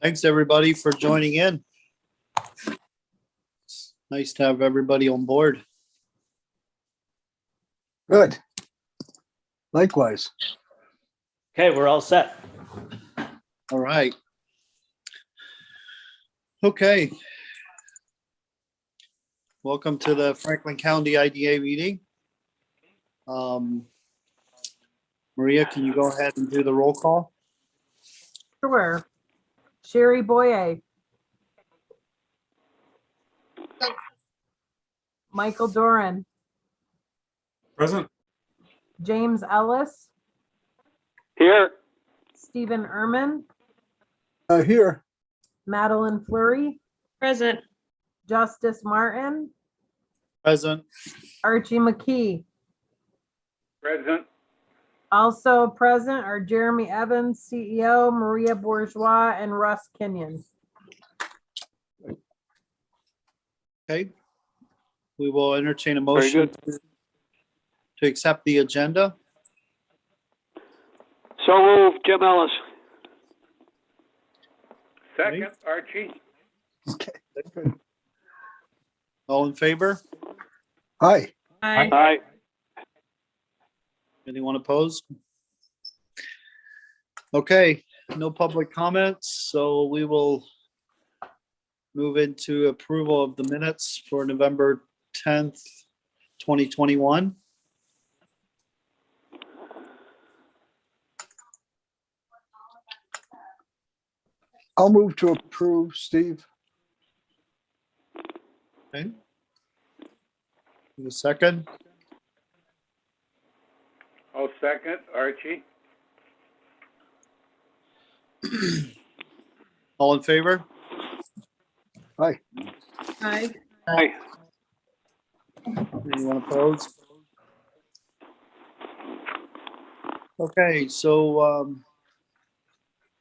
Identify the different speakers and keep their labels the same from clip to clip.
Speaker 1: Thanks, everybody, for joining in. It's nice to have everybody on board.
Speaker 2: Good. Likewise.
Speaker 3: Okay, we're all set.
Speaker 1: All right. Okay. Welcome to the Franklin County IDA meeting. Maria, can you go ahead and do the roll call?
Speaker 4: Sure. Sherry Boyer. Michael Doran.
Speaker 5: Present.
Speaker 4: James Ellis.
Speaker 6: Here.
Speaker 4: Stephen Ehrman.
Speaker 2: Here.
Speaker 4: Madeline Fleury.
Speaker 7: Present.
Speaker 4: Justice Martin.
Speaker 1: Present.
Speaker 4: Archie McKee.
Speaker 6: Present.
Speaker 4: Also present are Jeremy Evans, CEO, Maria Bourgeois, and Russ Kenyon.
Speaker 1: Okay. We will entertain a
Speaker 6: Very
Speaker 1: motion
Speaker 6: good.
Speaker 1: to accept the agenda.
Speaker 6: So moved, Jim Ellis. Second, Archie.
Speaker 2: Okay.
Speaker 1: All in favor?
Speaker 2: Hi.
Speaker 7: Aye.
Speaker 6: Aye.
Speaker 1: Anyone opposed? Okay, no public comments, so we will move into approval of the minutes for November 10th, 2021.
Speaker 2: I'll move to approve, Steve.
Speaker 1: Okay. Need a second?
Speaker 6: I'll second, Archie.
Speaker 1: All in favor?
Speaker 2: Hi.
Speaker 7: Aye.
Speaker 6: Aye.
Speaker 1: Anyone opposed? Okay, so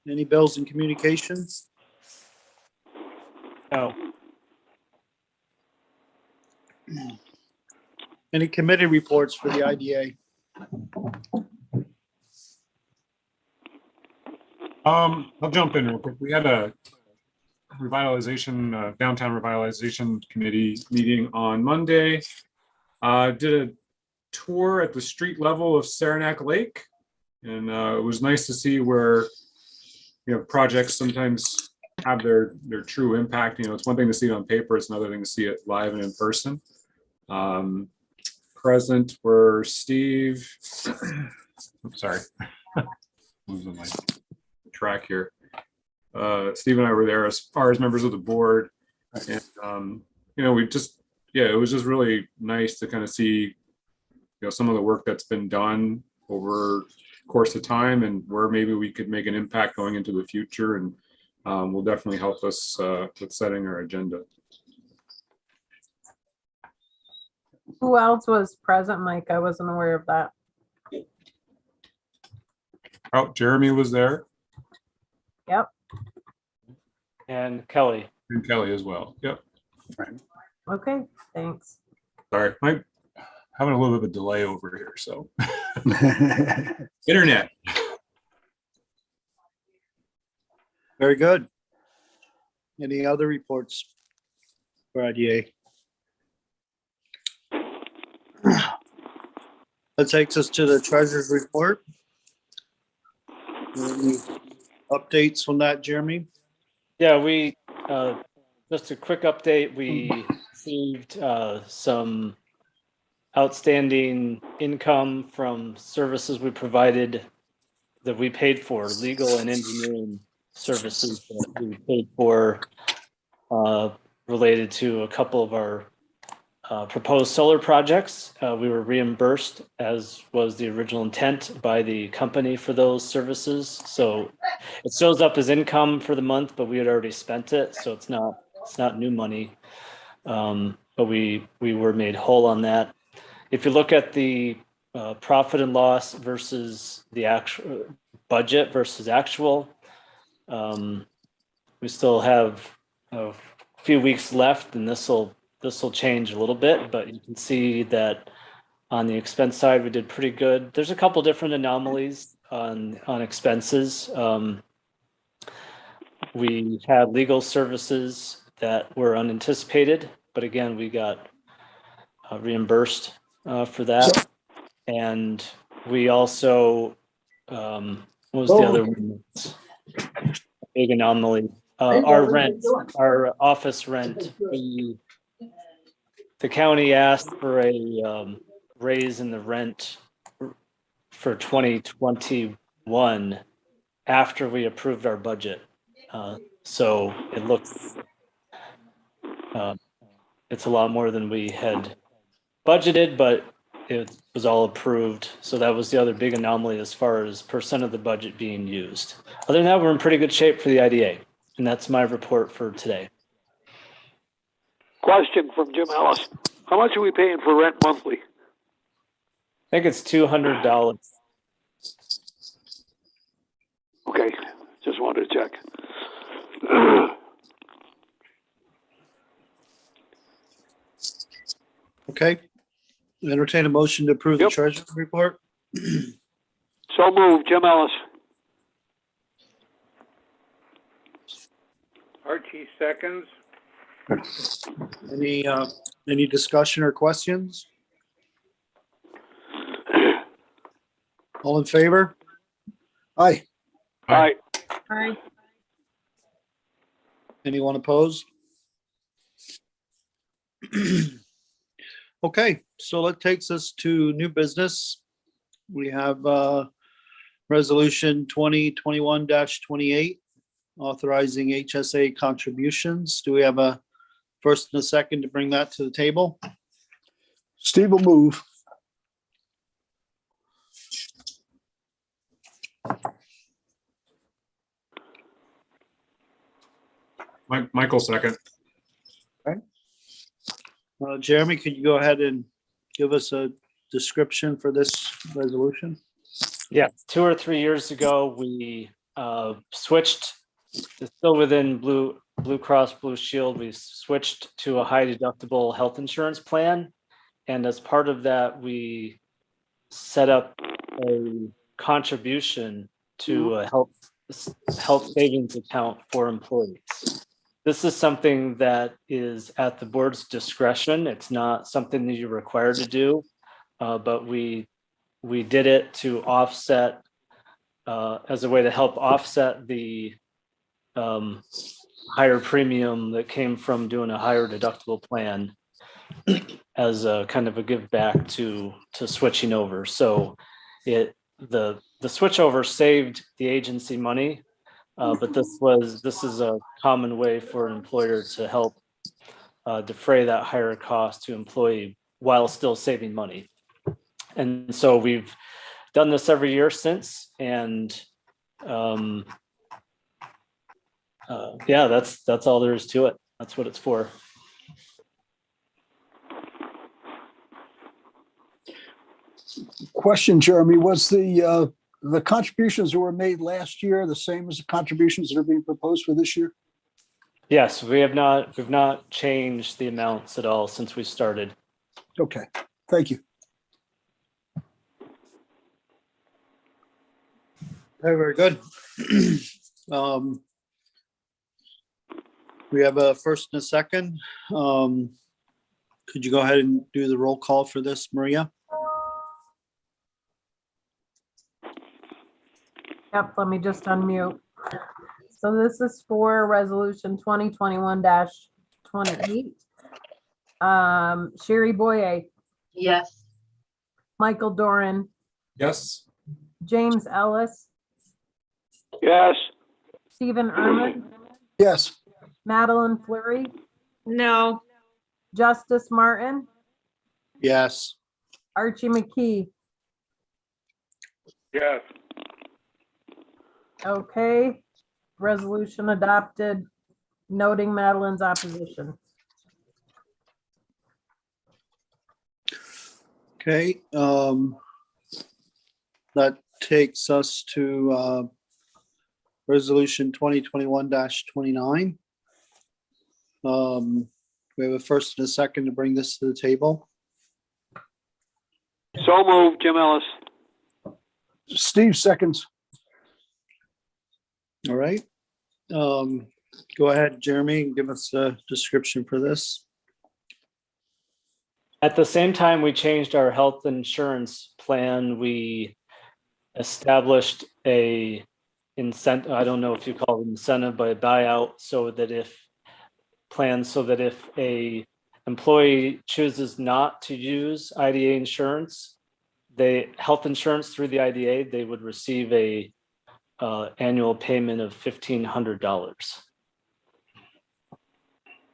Speaker 1: any bills and communications?
Speaker 3: No.
Speaker 1: Any committee reports for the IDA?
Speaker 5: I'll jump in real quick. We had a revitalization, downtown revitalization committee meeting on Monday. Did a tour at the street level of Saranac Lake, and it was nice to see where projects sometimes have their true impact. It's one thing to see it on paper; it's another thing to see it live and in person. Present were Steve. I'm sorry, losing my track here. Steve and I were there as far as members of the board, and we just it was just really nice to kind of see some of the work that's been done over the course of time and where maybe we could make an impact going into the future, and will definitely help us with setting our agenda.
Speaker 4: Who else was present, Mike? I wasn't aware of that.
Speaker 5: Oh, Jeremy was there.
Speaker 4: Yep.
Speaker 3: And Kelly.
Speaker 5: And Kelly as well. Yep.
Speaker 4: Okay, thanks.
Speaker 5: Sorry, I'm having a little bit of a delay over here, so internet.
Speaker 1: Very good. Any other reports for IDA? That takes us to the treasurer's report. Any updates on that, Jeremy?
Speaker 3: Yeah, we just a quick update. We received some outstanding income from services we provided that we paid for, legal and engineering services that we paid for related to a couple of our proposed solar projects. We were reimbursed, as was the original intent, by the company for those services. So it shows up as income for the month, but we had already spent it, so it's not new money. But we were made whole on that. If you look at the profit and loss versus the actual budget versus actual, we still have a few weeks left, and this will change a little bit, but you can see that on the expense side, we did pretty good. There's a couple different anomalies on expenses. We had legal services that were unanticipated, but again, we got reimbursed for that. And we also, what was the other one? Big anomaly. Our rent, our office rent, the county asked for a raise in the rent for 2021 after we approved our budget. So it looks, it's a lot more than we had budgeted, but it was all approved. So that was the other big anomaly as far as percent of the budget being used. Other than that, we're in pretty good shape for the IDA. And that's my report for today.
Speaker 6: Question from Jim Ellis. How much are we paying for rent monthly?
Speaker 3: I think it's $200.
Speaker 6: Okay, just wanted to check.
Speaker 1: Okay. Entertain a motion to approve the
Speaker 6: Yep.
Speaker 1: treasurer's report.
Speaker 6: So moved, Jim Ellis. Archie seconds.
Speaker 1: Any discussion or questions? All in favor?
Speaker 2: Aye.
Speaker 6: Aye.
Speaker 7: Aye.
Speaker 1: Anyone opposed? Okay, so that takes us to new business. We have resolution 2021-28, authorizing HSA contributions. Do we have a first and a second to bring that to the table?
Speaker 2: Steve will move.
Speaker 5: Michael second.
Speaker 1: Jeremy, could you go ahead and give us a description for this resolution?
Speaker 3: Yeah, 2 or 3 years ago, we switched, it's still within Blue Cross Blue Shield, we switched to a high deductible health insurance plan. And as part of that, we set up a contribution to a health savings account for employees. This is something that is at the board's discretion. It's not something that you're required to do, but we did it to offset, as a way to help offset the higher premium that came from doing a higher deductible plan as a kind of a give back to switching over. So the switchover saved the agency money, but this is a common way for an employer to help defray that higher cost to employee while still saving money. And so we've done this every year since, and yeah, that's all there is to it. That's what it's for.
Speaker 2: Question, Jeremy, was the contributions that were made last year the same as the contributions that are being proposed for this year?
Speaker 3: Yes, we've not changed the amounts at all since we started.
Speaker 2: Okay, thank you.
Speaker 1: Very good. We have a first and a second. Could you go ahead and do the roll call for this, Maria?
Speaker 4: Yep, let me just unmute. So this is for resolution 2021-28. Sherry Boye,
Speaker 7: Yes.
Speaker 4: Michael Doran,
Speaker 5: Yes.
Speaker 4: James Ellis,
Speaker 6: Yes.
Speaker 4: Stephen Erman,
Speaker 2: Yes.
Speaker 4: Madeline Fleury,
Speaker 7: No.
Speaker 4: Justice Martin,
Speaker 1: Yes.
Speaker 4: Archie McKee.
Speaker 6: Yes.
Speaker 4: Okay, resolution adopted, noting Madeline's opposition.
Speaker 1: Okay, that takes us to resolution 2021-29. We have a first and a second to bring this to the table.
Speaker 6: So moved, Jim Ellis.
Speaker 2: Steve seconds.
Speaker 1: All right. Go ahead, Jeremy, and give us a description for this.
Speaker 3: At the same time we changed our health insurance plan, we established a incentive, I don't know if you call it incentive, but a buyout, so that if a employee chooses not to use IDA insurance, health insurance through the IDA, they would receive a annual payment of $1,500.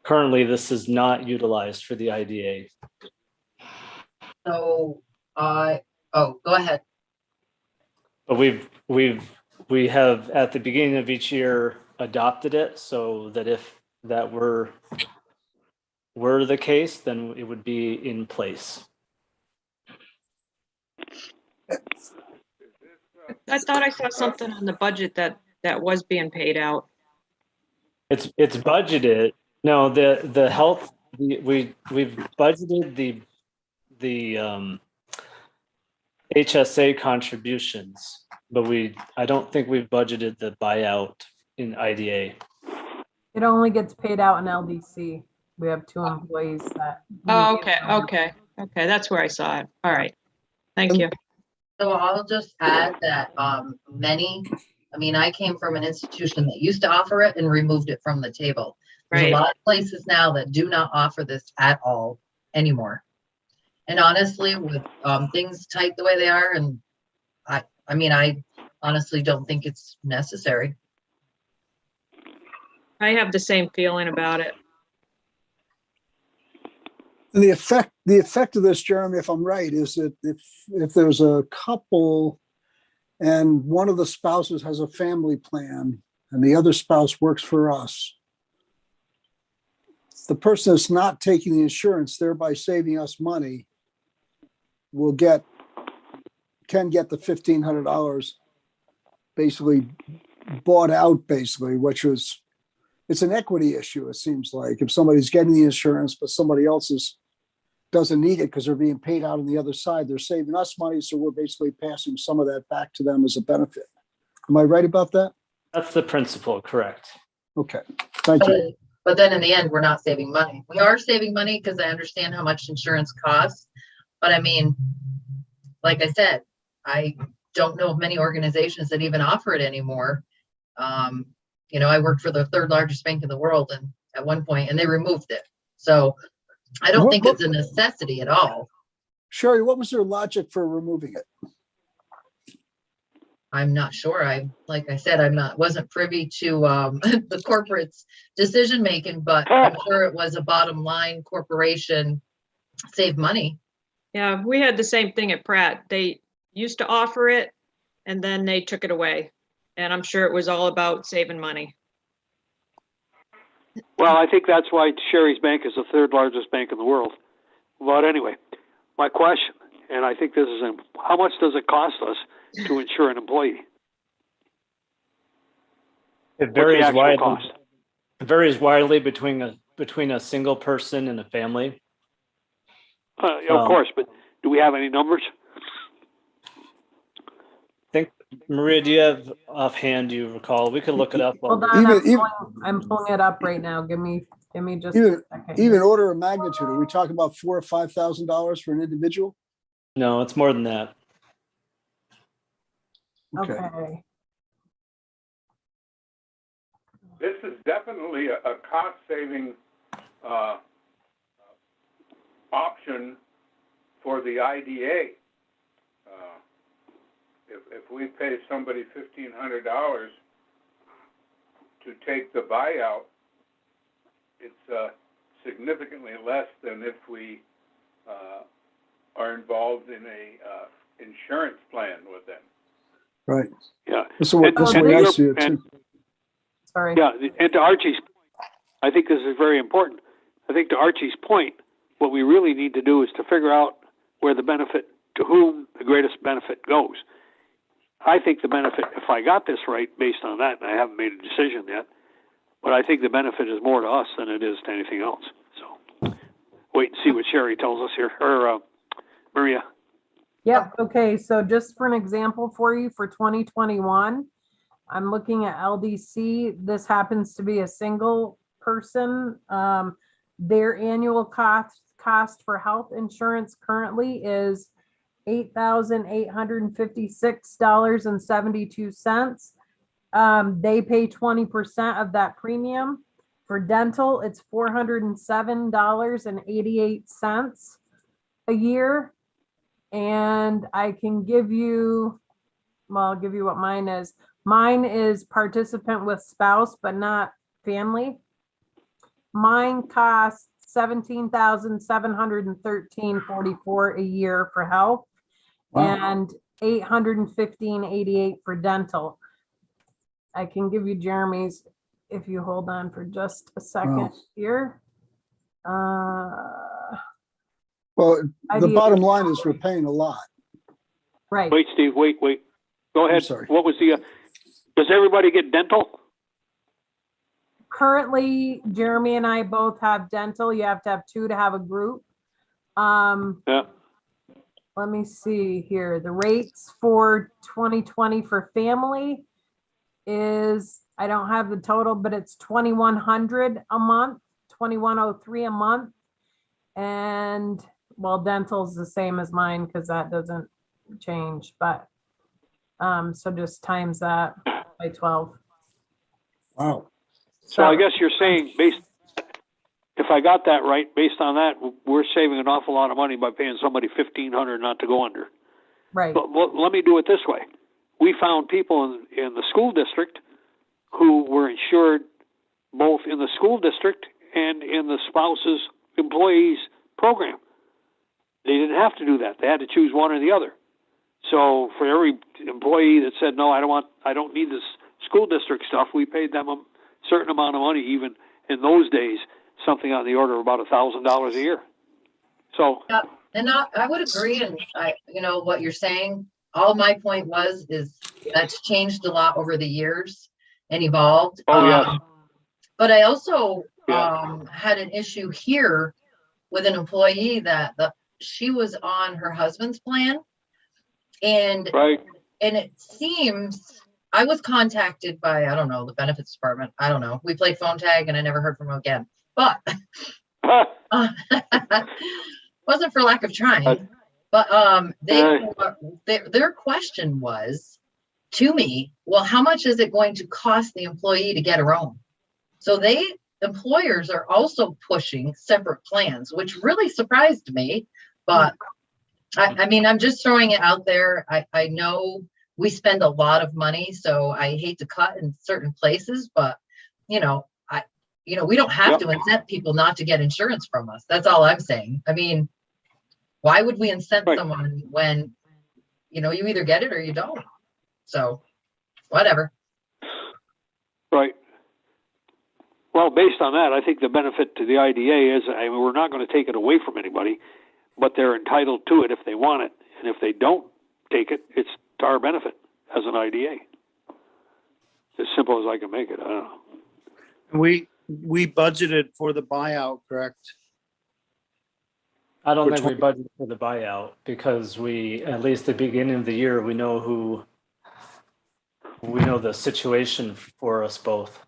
Speaker 3: Currently, this is not utilized for the IDA.
Speaker 8: So, go ahead.
Speaker 3: But we have at the beginning of each year adopted it, so that if that were the case, then it would be in place.
Speaker 7: I thought I saw something on the budget that was being paid out.
Speaker 3: It's budgeted. No, the health, we've budgeted the HSA contributions, but I don't think we've budgeted the buyout in IDA.
Speaker 4: It only gets paid out in LDC. We have 2 employees that.
Speaker 7: Oh, okay. That's where I saw it. All right. Thank you.
Speaker 8: So I'll just add that, I came from an institution that used to offer it and removed it from the table. There's a
Speaker 7: Right.
Speaker 8: lot of places now that do not offer this at all anymore. And honestly, with things tight the way they are, and I honestly don't think it's necessary.
Speaker 7: I have the same feeling about it.
Speaker 2: And the effect of this, Jeremy, if I'm right, is that if there's a couple and one of the spouses has a family plan and the other spouse works for us, the person that's not taking the insurance, thereby saving us money, can get the $1,500 basically bought out, basically, it's an equity issue, it seems like. If somebody's getting the insurance, but somebody else doesn't need it because they're being paid out on the other side, they're saving us money, so we're basically passing some of that back to them as a benefit. Am I right about that?
Speaker 3: That's the principle, correct?
Speaker 2: Okay, thank you.
Speaker 8: But then in the end, we're not saving money. We are saving money because I understand how much insurance costs. But like I said, I don't know of many organizations that even offer it anymore. I worked for the 3rd largest bank in the world and at one point, and they removed it. So I don't think it's a necessity at all.
Speaker 2: Sherry, what was their logic for removing it?
Speaker 8: I'm not sure. Like I said, wasn't privy to the corporate's decision making, but I'm sure it was a bottom line corporation save money.
Speaker 7: Yeah, we had the same thing at Pratt. They used to offer it and then they took it away. And I'm sure it was all about saving money.
Speaker 6: Well, I think that's why Sherry's Bank is the 3rd largest bank in the world. But anyway, my question, and I think this is, how much does it cost us to insure an employee?
Speaker 3: It
Speaker 6: What's the
Speaker 3: varies
Speaker 6: actual
Speaker 3: widely.
Speaker 6: cost?
Speaker 3: It varies widely between a single person and a family.
Speaker 6: Of course, but do we have any numbers?
Speaker 3: Maria, do you have offhand, do you recall? We could look it up.
Speaker 4: Hold on, I'm pulling it up right now. Give me just a second.
Speaker 2: Even order of magnitude, are we talking about $4,000 or $5,000 for an individual?
Speaker 3: No, it's more than that.
Speaker 4: Okay.
Speaker 9: This is definitely a cost-saving option for the IDA. If we pay somebody $1,500 to take the buyout, it's significantly less than if we are involved in a insurance plan with them.
Speaker 2: Right.
Speaker 6: Yeah.
Speaker 2: That's the way I see it too.
Speaker 4: Sorry.
Speaker 6: Yeah, and to Archie's, I think this is very important. I think to Archie's point, what we really need to do is to figure out where the benefit, to whom the greatest benefit goes. I think the benefit, if I got this right based on that, and I haven't made a decision yet, but I think the benefit is more to us than it is to anything else. So wait and see what Sherry tells us here, or Maria.
Speaker 4: Yep. Okay. So just for an example for you, for 2021, I'm looking at LDC. This happens to be a single person. Their annual cost for health insurance currently is $8,856.72. They pay 20% of that premium. For dental, it's $407.88 a year. And I can give you, well, I'll give you what mine is. Mine is participant with spouse, but not family. Mine costs $17,713.44 a year for health.
Speaker 2: Wow.
Speaker 4: And $815.88 for dental. I can give you Jeremy's if you hold on for just a second
Speaker 2: Wow.
Speaker 4: here.
Speaker 2: Well, the
Speaker 4: IDA
Speaker 2: bottom line is we're paying a lot.
Speaker 4: Right.
Speaker 6: Wait, Steve, wait. Go ahead.
Speaker 2: sorry.
Speaker 6: What was does everybody get dental?
Speaker 4: Currently, Jeremy and I both have dental. You have to have two to have a group.
Speaker 6: Yeah.
Speaker 4: Let me see here. The rates for 2020 for family is, I don't have the total, but it's $2,100 a month, $2,103 a month. And well, dental's the same as mine because that doesn't change, but so just times that by 12.
Speaker 2: Wow.
Speaker 6: So I guess you're saying if I got that right, based on that, we're saving an awful lot of money by paying somebody $1,500 not to go under.
Speaker 4: Right.
Speaker 6: But let me do it this way. We found people in the school district who were insured both in the school district and in the spouse's employees program. They didn't have to do that. They had to choose one or the other. So for every employee that said, no, I don't need this school district stuff, we paid them a certain amount of money, even in those days, something on the order of about $1,000 a year. So.
Speaker 8: Yeah, and I would agree. And what you're saying, all my point is that's changed a lot over the years and evolved.
Speaker 6: Oh, yes.
Speaker 8: But I also
Speaker 6: Yeah.
Speaker 8: had an issue here with an employee that she was on her husband's plan. And
Speaker 6: Right.
Speaker 8: And it seems I was contacted by, I don't know, the benefits department. I don't know. We played phone tag and I never heard from him again. But wasn't for lack of trying. But their question was to me, well, how much is it going to cost the employee to get her own? So employers are also pushing separate plans, which really surprised me. But I mean, I'm just throwing it out there. I know we spend a lot of money, so I hate to cut in certain places, but we don't have to incent people not to get insurance from us. That's all I'm saying. I mean, why would we incent someone when, you either get it or you don't? So whatever.
Speaker 6: Right. Well, based on that, I think the benefit to the IDA is, we're not going to take it away from anybody, but they're entitled to it if they want it. And if they don't take it, it's to our benefit as an IDA. As simple as I can make it. I don't know.
Speaker 1: We budgeted for the buyout, correct?
Speaker 3: I don't
Speaker 1: For
Speaker 3: think we budgeted for the buyout because at least at the beginning of the year, we know the situation for us both.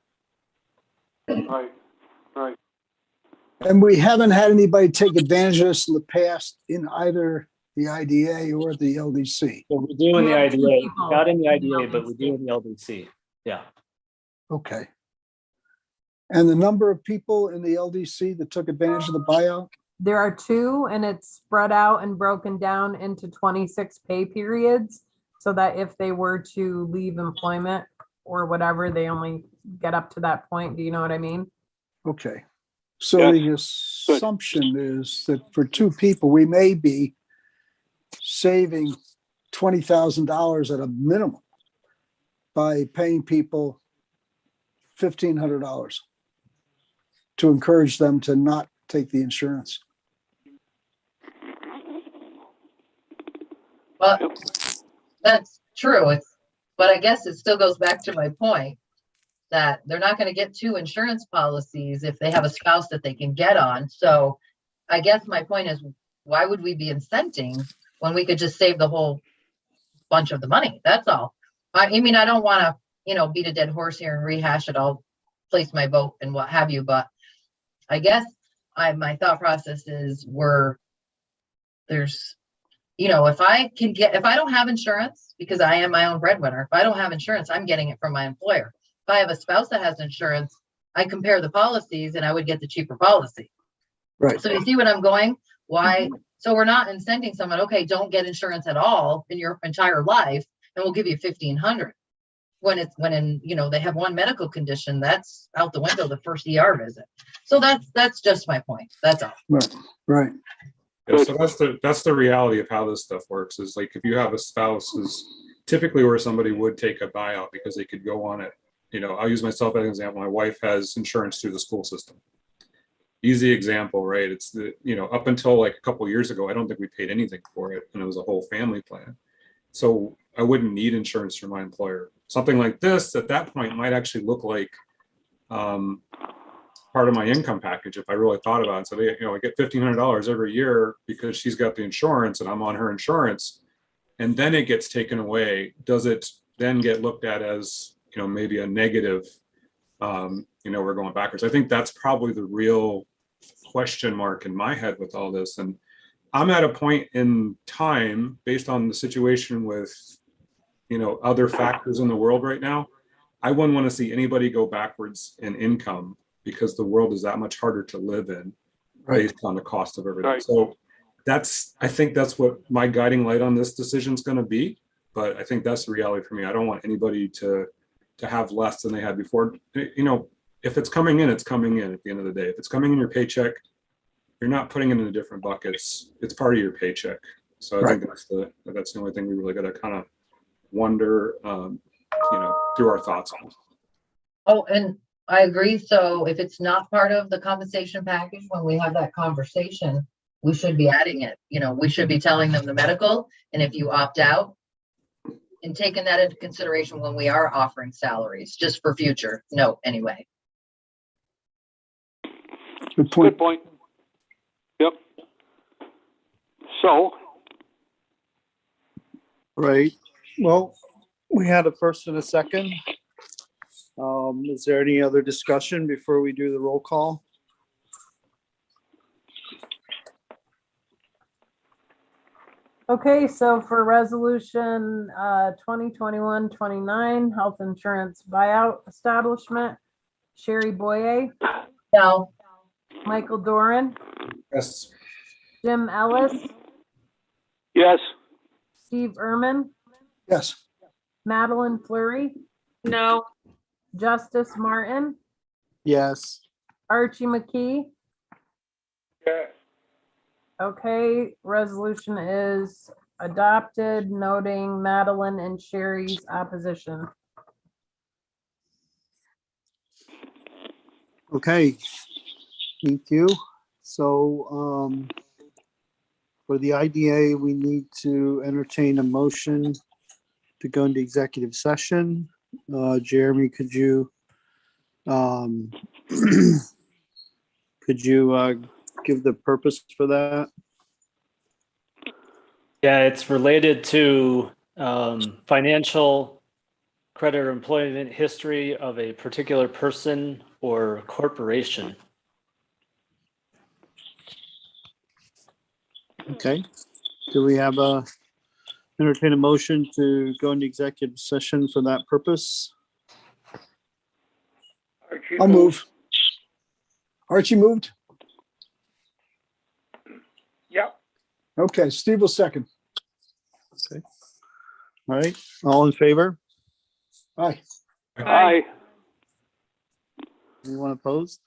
Speaker 6: Right.
Speaker 2: And we haven't had anybody take advantage of this in the past in either the IDA or the LDC.
Speaker 3: So we do in the
Speaker 4: We have two
Speaker 3: IDA,
Speaker 4: people
Speaker 3: not in the
Speaker 4: in the
Speaker 3: IDA, but we do
Speaker 4: LDC.
Speaker 3: in the LDC. Yeah.
Speaker 2: Okay. And the number of people in the LDC that took advantage of the buyout?
Speaker 4: There are two, and it's spread out and broken down into 26 pay periods so that if they were to leave employment or whatever, they only get up to that point. Do you know what I mean?
Speaker 2: Okay. So the
Speaker 6: Yes. Good.
Speaker 2: assumption is that for two people, we may be saving $20,000 at a minimum by paying people $1,500 to encourage them to not take the insurance.
Speaker 8: Well, that's true. But I guess it still goes back to my point that they're not going to get two insurance policies if they have a spouse that they can get on. So I guess my point is, why would we be incenting when we could just save the whole bunch of the money? That's all. I mean, I don't want to, beat a dead horse here and rehash it. I'll place my vote and what have you, but I guess my thought process is there's, if I don't have insurance, because I am my own breadwinner, if I don't have insurance, I'm getting it from my employer. If I have a spouse that has insurance, I compare the policies and I would get the cheaper policy.
Speaker 2: Right.
Speaker 8: So you see what I'm going? Why? So we're not incenting someone, okay, don't get insurance at all in your entire life, and we'll give you 1,500. When they have one medical condition, that's out the window the first ER visit. So that's just my point. That's all.
Speaker 2: Right.
Speaker 5: Yeah, so that's the reality of how this stuff works, is like if you have a spouse, is typically where somebody would take a buyout because they could go on it. I'll use myself as an example. My wife has insurance through the school system. Easy example, right? It's up until like a couple of years ago, I don't think we paid anything for it, and it was a whole family plan. So I wouldn't need insurance from my employer. Something like this at that point might actually look like part of my income package if I really thought about it. So I get $1,500 every year because she's got the insurance and I'm on her insurance, and then it gets taken away. Does it then get looked at as maybe a negative? We're going backwards. I think that's probably the real question mark in my head with all this. And I'm at a point in time, based on the situation with other factors in the world right now, I wouldn't want to see anybody go backwards in income, because the world is that much harder to live in based on the cost of everything.
Speaker 6: Right.
Speaker 5: So I think that's what my guiding light on this decision is going to be. But I think that's the reality for me. I don't want anybody to have less than they had before. If it's coming in, it's coming in at the end of the day. If it's coming in your paycheck, you're not putting it into different buckets. It's part of your paycheck. So I think that's the only thing we really got to kind of wonder, through our thoughts on.
Speaker 8: Oh, and I agree. So if it's not part of the compensation package, when we have that conversation, we should be adding it. We should be telling them the medical, and if you opt out, and taking that into consideration when we are offering salaries, just for future. No, anyway.
Speaker 2: Good point.
Speaker 6: Good point. Yep. So,
Speaker 1: Right. Well, we had a first and a second. Is there any other discussion before we do the roll call?
Speaker 4: Okay, so for resolution 2021-29, health insurance buyout establishment, Sherry Boyer,
Speaker 8: No.
Speaker 4: Michael Doran,
Speaker 5: Yes.
Speaker 4: Jim Ellis,
Speaker 6: yes,
Speaker 4: Steve Ehrman,
Speaker 2: Yes.
Speaker 4: Madeline Fleury,
Speaker 7: No,
Speaker 4: Justice Martin,
Speaker 1: Yes.
Speaker 4: Archie McKee.
Speaker 9: Yes.
Speaker 4: Okay, resolution is adopted, noting Madeline and Sherry's opposition.
Speaker 1: Okay. Thank you. So, for the IDA, we need to entertain a motion to go into executive session. Jeremy, could you give the purpose for that?
Speaker 3: Yeah, it's related to financial credit or employment history of a particular person or corporation.
Speaker 1: Okay. Do we have entertain a motion to go into executive session for that purpose?
Speaker 9: Archie
Speaker 2: I'll move. Archie moved.
Speaker 9: Yep.
Speaker 2: Okay, Steve will second.
Speaker 1: All right. All in favor?
Speaker 2: Aye.
Speaker 6: aye.
Speaker 1: Anyone opposed?